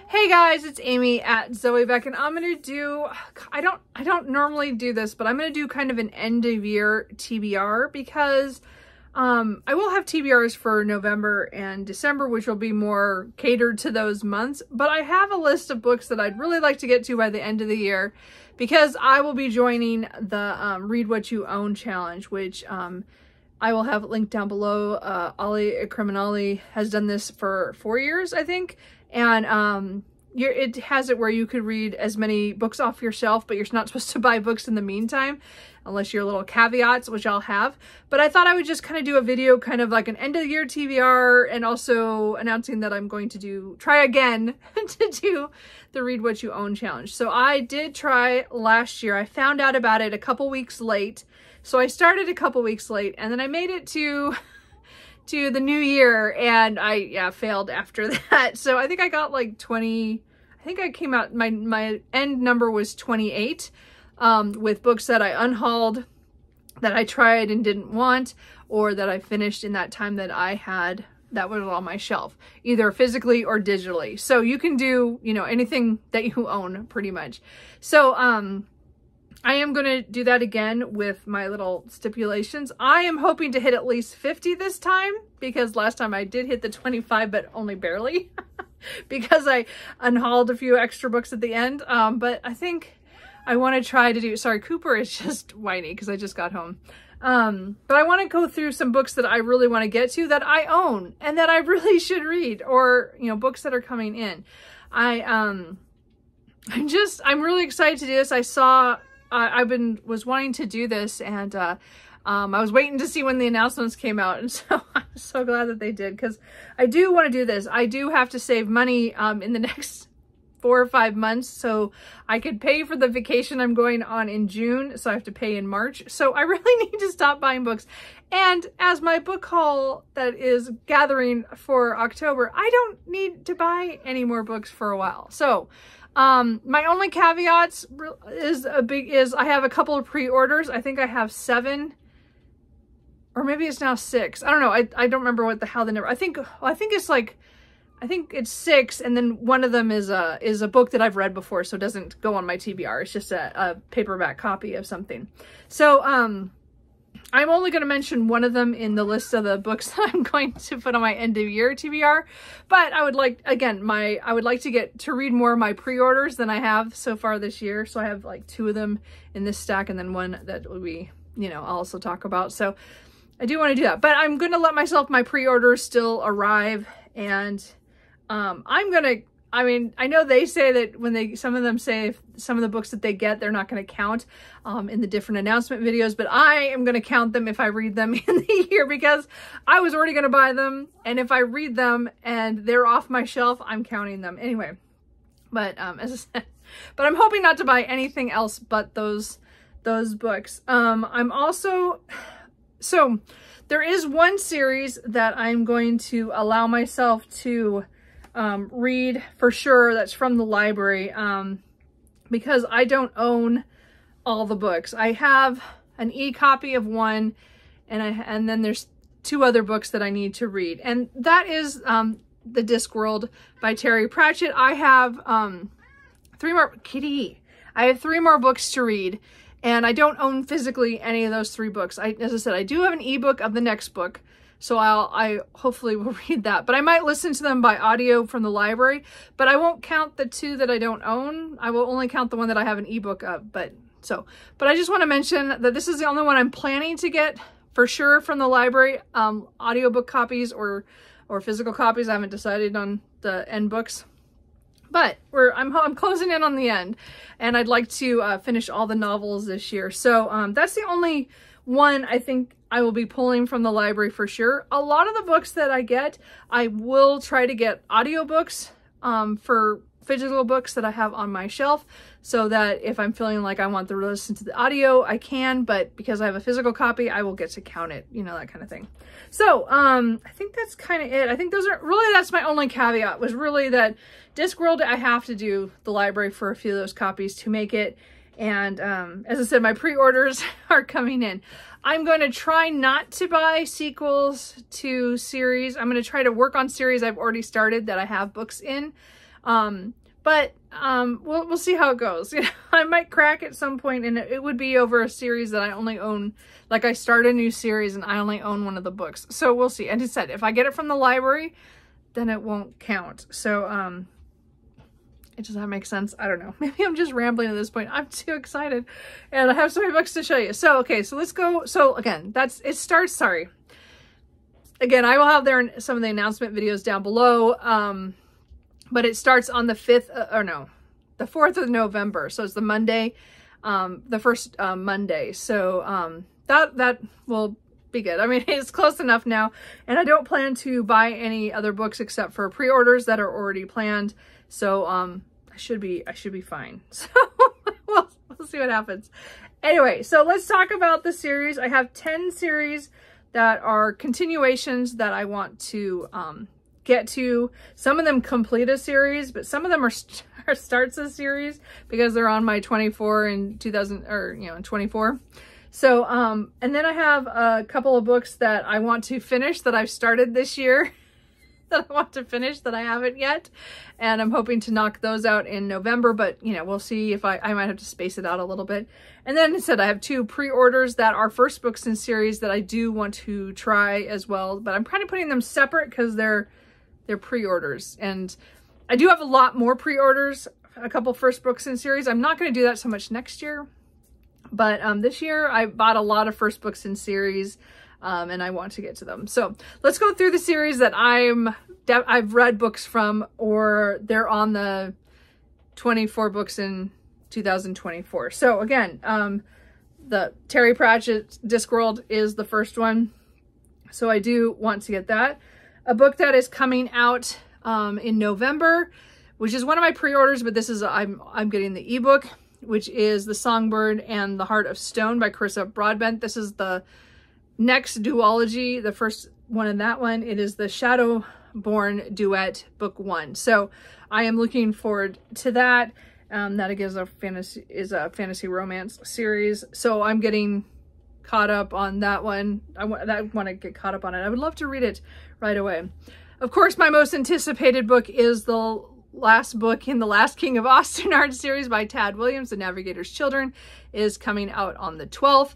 Hey guys, it's Amy at Zoe Beck, and I'm gonna do, I don't normally do this, but I'm gonna do kind of an end of year TBR because I will have TBRs for November and December, which will be more catered to those months, but I have a list of books that I'd really like to get to by the end of the year because I will be joining the Read What You Own challenge, which I will have it linked down below. Ali Criminali has done this for 4 years, I think. And it has it where you could read as many books off your shelf, but you're not supposed to buy books in the meantime, unless you're little caveats, which I'll have. But I thought I would just kind of do a video, kind of like an end of the year TBR, and also announcing that I'm going to try again to do the Read What You Own challenge. So I did try last year. I found out about it a couple weeks late. So I started a couple weeks late, and then I made it to the new year, and I failed after that. So I think I got like 20, I think I came out, my end number was 28 with books that I unhauled, that I tried and didn't want, or that I finished in that time that I had that was on my shelf, either physically or digitally. So you can do, you know, anything that you own pretty much. So I am going to do that again with my little stipulations. I am hoping to hit at least 50 this time, because last time I did hit the 25, but only barely because I unhauled a few extra books at the end. But I think I want to try to do, sorry, Cooper is just whiny because I just got home. But I want to go through some books that I really want to get to that I own and that I really should read, or, you know, books that are coming in. I'm really excited to do this. I saw, was wanting to do this, and I was waiting to see when the announcements came out, and so I'm so glad that they did, because I do want to do this. I do have to save money in the next 4 or 5 months, so I could pay for the vacation I'm going on in June, so I have to pay in March. So I really need to stop buying books. And as my book haul that is gathering for October, I don't need to buy any more books for a while. So my only caveats is I have a couple of pre-orders. I think I have 7, or maybe it's now 6. I don't know. I don't remember how the number. I think it's 6, and then one of them is a book that I've read before, so it doesn't go on my TBR. It's just a paperback copy of something. So I'm only going to mention one of them in the list of the books that I'm going to put on my end of year TBR. But I would like, again, I would like to get to read more of my pre-orders than I have so far this year. So I have like 2 of them in this stack, and then one that will be, you know, I'll also talk about. So I do want to do that, but I'm going to let my pre-orders still arrive, and I know they say that some of them say some of the books that they get, they're not going to count in the different announcement videos, but I am going to count them if I read them in the year, because I was already going to buy them, and if I read them and they're off my shelf, I'm counting them anyway. But as I said, but I'm hoping not to buy anything else but those books. So there is one series that I'm going to allow myself to read for sure, that's from the library, because I don't own all the books. I have an e-copy of one, and then there's 2 other books that I need to read, and that is The Discworld by Terry Pratchett. I have 3 more, Kitty! I have 3 more books to read, and I don't own physically any of those 3 books. As I said, I do have an ebook of the next book, so I hopefully will read that. But I might listen to them by audio from the library, but I won't count the 2 that I don't own. I will only count the one that I have an ebook of. But I just want to mention that this is the only one I'm planning to get for sure from the library, audiobook copies or physical copies. I haven't decided on the end books. But I'm closing in on the end, and I'd like to finish all the novels this year. So that's the only one I think I will be pulling from the library for sure. A lot of the books that I get, I will try to get audiobooks for physical books that I have on my shelf, so that if I'm feeling like I want to listen to the audio, I can, but because I have a physical copy, I will get to count it, you know, that kind of thing. So I think that's kind of it. I think that's my only caveat, was really that Discworld, I have to do the library for a few of those copies to make it. And as I said, my pre-orders are coming in. I'm going to try not to buy sequels to series. I'm going to try to work on series I've already started that I have books in. We'll see how it goes. You know, I might crack at some point, and it would be over a series that I only own. Like, I start a new series and I only own one of the books. So we'll see. And it said, if I get it from the library, then it won't count. So, does that make sense? I don't know. Maybe I'm just rambling at this point. I'm too excited. And I have so many books to show you. So, okay, so let's go. So again, sorry. Again, I will have some of the announcement videos down below. But it starts on the 4th of November. So it's the Monday, the first Monday. So that will be good. I mean, it's close enough now. And I don't plan to buy any other books except for pre-orders that are already planned. So I should be fine. So we'll see what happens. Anyway, so let's talk about the series. I have 10 series that are continuations that I want to get to. Some of them complete a series, but some of them are starts a series because they're on my 24 in 24. So, and then I have a couple of books that I want to finish that I've started this year that I want to finish that I haven't yet. And I'm hoping to knock those out in November, but you know, we'll see if I might have to space it out a little bit. And then I said I have 2 pre-orders that are first books in series that I do want to try as well, but I'm kind of putting them separate because they're pre-orders. And I do have a lot more pre-orders, a couple first books in series. I'm not going to do that so much next year, but this year I bought a lot of first books in series, and I want to get to them. So let's go through the series that I've read books from, or they're on the 24 books in 2024. So again, the Terry Pratchett Discworld is the first one. So I do want to get that. A book that is coming out in November, which is one of my pre-orders, but this is, I'm getting the ebook, which is The Songbird and the Heart of Stone by Carissa Broadbent. This is the next duology, the first one in that one. It is the Shadowborn Duet Book 1. So I am looking forward to that. That again is a fantasy romance series. So I'm getting caught up on that one. I want to get caught up on it. I would love to read it right away. Of course, my most anticipated book is the last book in the Last King of Ostenard series by Tad Williams, The Navigator's Children, is coming out on the 12th.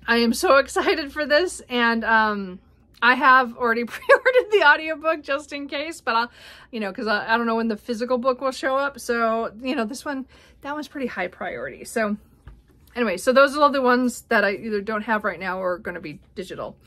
I am so excited for this, and I have already pre-ordered the audiobook just in case, but I'll, you know, because I don't know when the physical book will show up. So, you know, that one's pretty high priority. So anyway, so those are all the ones that I either don't have right now or are going to be digital.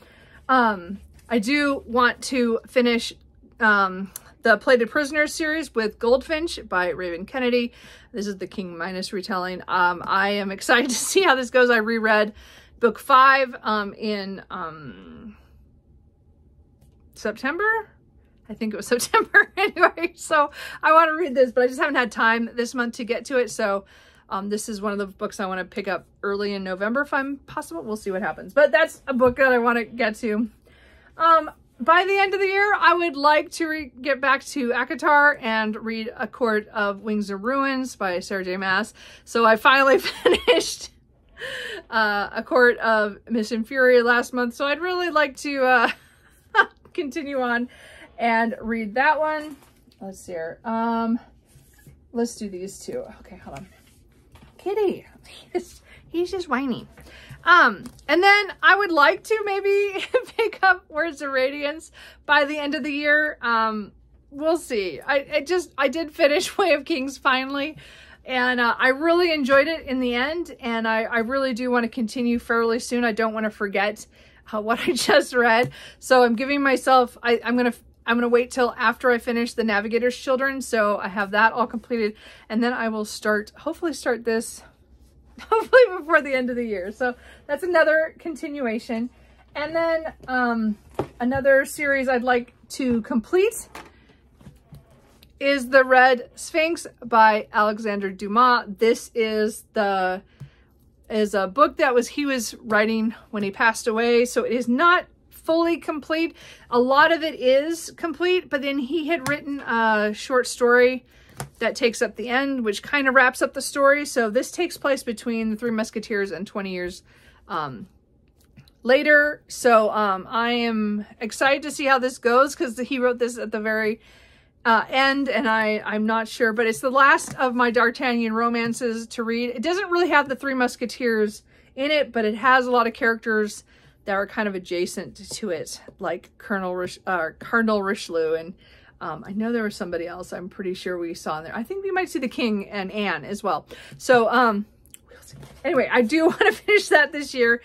I do want to finish the Plated Prisoners series with Goldfinch by Raven Kennedy. This is the King Minos retelling. I am excited to see how this goes. I reread book 5 in September. I think it was September anyway. So I want to read this, but I just haven't had time this month to get to it. So this is one of the books I want to pick up early in November if I'm possible. We'll see what happens. But that's a book that I want to get to. By the end of the year, I would like to get back to ACOTAR and read A Court of Wings and Ruins by Sarah J. Maas. So I finally finished A Court of Mist and Fury last month. So I'd really like to continue on and read that one. Let's see here. Let's do these two. Okay, hold on. Kitty, he's just whining. And then I would like to maybe pick up Words of Radiance by the end of the year. We'll see. I did finish Way of Kings finally, and I really enjoyed it in the end, and I really do want to continue fairly soon. I don't want to forget what I just read. So I'm giving myself, I'm gonna wait till after I finish The Navigator's Children, so I have that all completed, and then I will hopefully start this hopefully before the end of the year. So that's another continuation. And then another series I'd like to complete is The Red Sphinx by Alexander Dumas. This is a book that he was writing when he passed away, so it is not fully complete. A lot of it is complete, but then he had written a short story that takes up the end, which kind of wraps up the story. So this takes place between The Three Musketeers and 20 years later. So I am excited to see how this goes, because he wrote this at the very end, and I'm not sure, but it's the last of my D'Artagnan romances to read. It doesn't really have the Three Musketeers in it, but it has a lot of characters that are kind of adjacent to it, like Cardinal Richelieu, and I know there was somebody else I'm pretty sure we saw in there. I think we might see the King and Anne as well. So anyway, I do want to finish that this year,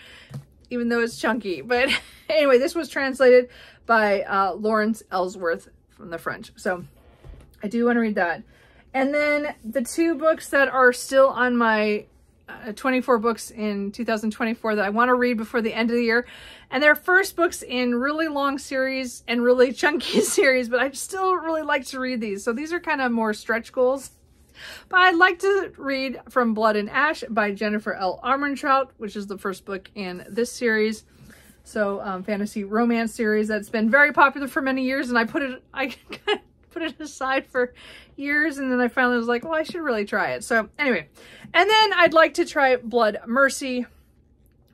even though it's chunky. But anyway, this was translated by Lawrence Ellsworth from the French. So I do want to read that. And then the two books that are still on my 24 books in 2024 that I want to read before the end of the year. And they're first books in really long series and really chunky series, but I still really like to read these. So these are kind of more stretch goals. But I'd like to read From Blood and Ash by Jennifer L. Armentrout, which is the first book in this series. So fantasy romance series that's been very popular for many years, and I put it aside for years, and then I finally was like, well, I should really try it. So anyway, and then I'd like to try Blood Mercy,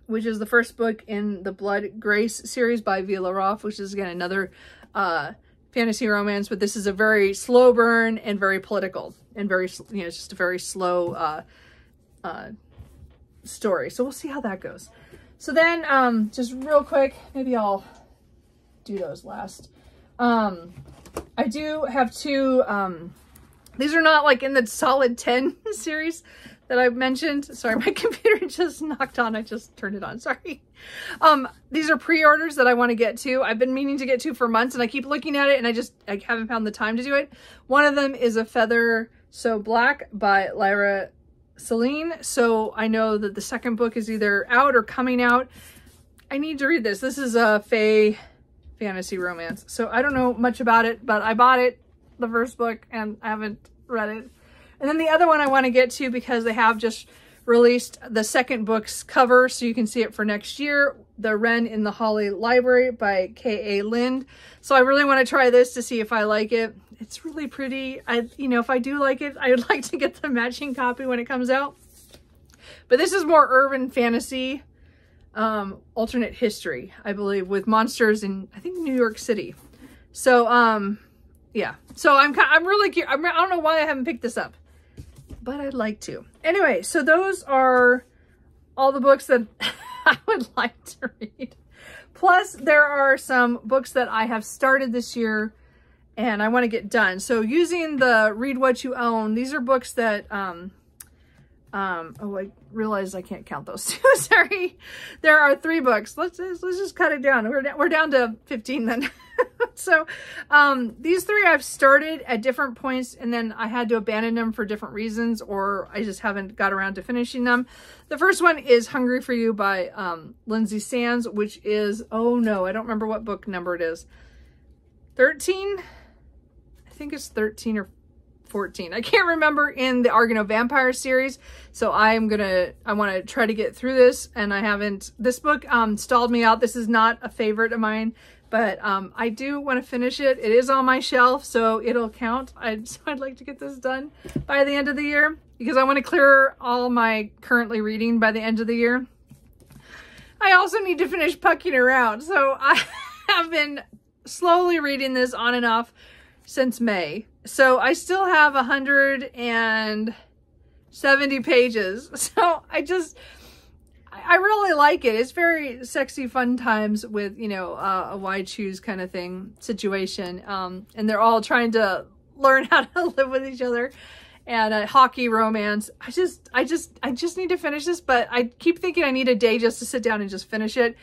which is the first book in the Blood Grace series by Vila Roth, which is again another fantasy romance, but this is a very slow burn and very political and very, you know, it's just a very slow story. So we'll see how that goes. So then, just real quick, maybe I'll do those last. I do have two, these are not like in the solid 10 series that I've mentioned. Sorry, my computer just knocked on. I just turned it on. Sorry. These are pre-orders that I want to get to. I've been meaning to get to for months, and I keep looking at it, and I haven't found the time to do it. One of them is A Feather So Black by Lyra Celine. So I know that the second book is either out or coming out. I need to read this. This is a fae fantasy romance. So I don't know much about it, but I bought it, the first book, and I haven't read it. And then the other one I want to get to because they have just released the second book's cover, so you can see it for next year. The Wren in the Holly Library by K.A. Lind. So I really want to try this to see if I like it. It's really pretty. You know, if I do like it, I would like to get the matching copy when it comes out. But this is more urban fantasy, alternate history, I believe, with monsters in, I think, New York City. So, yeah. So I'm really curious. I don't know why I haven't picked this up, but I'd like to. Anyway, so those are all the books that I would like to read. Plus, there are some books that I have started this year and I want to get done. So using the Read What You Own, these are books that, oh, I realized I can't count those two. Sorry. There are 3 books. Let's just cut it down. We're down to 15 then. So these 3 I've started at different points, and then I had to abandon them for different reasons, or I just haven't got around to finishing them. The first one is Hungry for You by Lindsay Sands, which is, oh no, I don't remember what book number it is. 13? I think it's 13 or 14. I can't remember in the Argano Vampire series. So I want to try to get through this, and I haven't. This book stalled me out. This is not a favorite of mine, but I do want to finish it. It is on my shelf, so it'll count. So I'd like to get this done by the end of the year, because I want to clear all my currently reading by the end of the year. I also need to finish Pucking Around. So I have been slowly reading this on and off since May. So I still have 170 pages. So I really like it. It's very sexy fun times with, you know, a why choose kind of thing situation. And they're all trying to learn how to live with each other, and a hockey romance. I just need to finish this, but I keep thinking I need a day just to sit down and just finish it.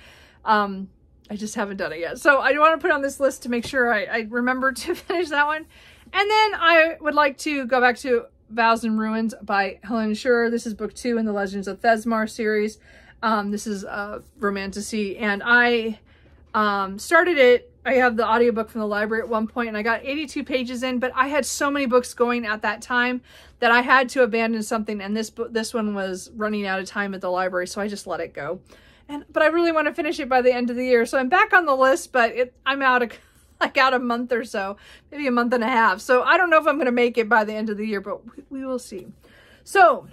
I just haven't done it yet. So I want to put on this list to make sure I remember to finish that one. And then I would like to go back to Vows and Ruins by Helen Schurer. This is book 2 in the Legends of Thesmar series. This is Romantasy, and I started it. I have the audiobook from the library at one point, and I got 82 pages in, but I had so many books going at that time that I had to abandon something, and this one was running out of time at the library, so I just let it go. But I really want to finish it by the end of the year, so I'm back on the list, but I'm out a month or so, maybe a month and a half. So I don't know if I'm going to make it by the end of the year, but we will see. So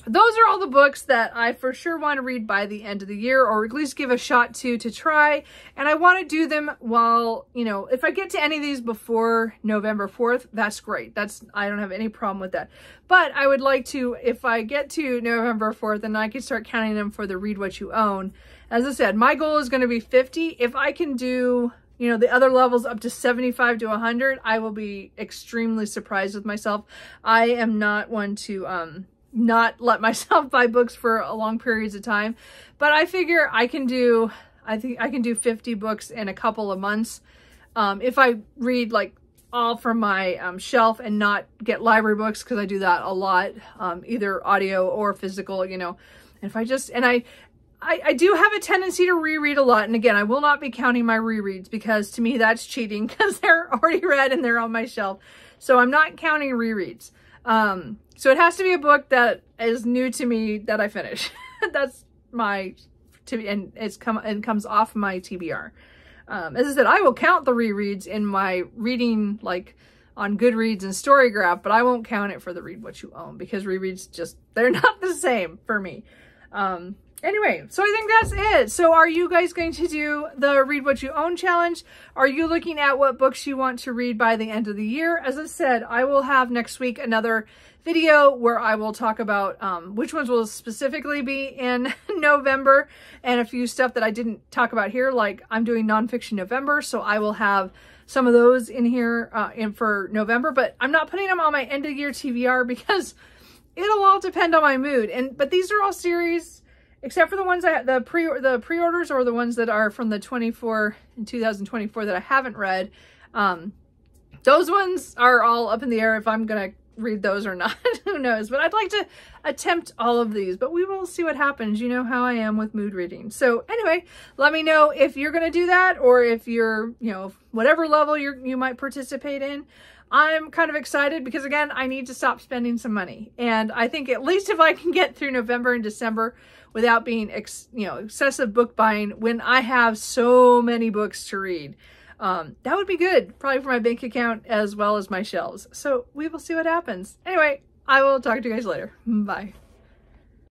those are all the books that I for sure want to read by the end of the year, or at least give a shot to try. And I want to do them while, you know, if I get to any of these before November 4th, that's great. I don't have any problem with that. But I would like to, if I get to November 4th, then I can start counting them for the Read What You Own. As I said, my goal is going to be 50. If I can do, you know, the other levels up to 75 to 100, I will be extremely surprised with myself. I am not one to, not let myself buy books for long periods of time, but I figure I think I can do 50 books in a couple of months. If I read like all from my shelf and not get library books, because I do that a lot, either audio or physical, you know. And if I just, and I do have a tendency to reread a lot. And again, I will not be counting my rereads, because to me that's cheating, because they're already read and they're on my shelf. So I'm not counting rereads. So it has to be a book that is new to me that I finish. That's my, and it comes off my TBR. As I said, I will count the rereads in my reading, like on Goodreads and Storygraph, but I won't count it for the Read What You Own, because rereads just, they're not the same for me. Anyway, so I think that's it. So are you guys going to do the Read What You Own challenge? Are you looking at what books you want to read by the end of the year? As I said, I will have next week another video where I will talk about which ones will specifically be in November, and a few stuff that I didn't talk about here, like I'm doing nonfiction November, so I will have some of those in here for November, but I'm not putting them on my end of year TBR because it'll all depend on my mood. But these are all series, except for the ones the pre-orders, or the ones that are from the 2024 that I haven't read. Those ones are all up in the air if I'm gonna read those or not. Who knows? But I'd like to attempt all of these, but we will see what happens. You know how I am with mood reading. So anyway, let me know if you're gonna do that, or if you're, you know, whatever level you might participate in. I'm kind of excited because, again, I need to stop spending some money. And I think at least if I can get through November and December without being, excessive book buying when I have so many books to read, that would be good, probably for my bank account as well as my shelves. So we will see what happens. Anyway, I will talk to you guys later. Bye.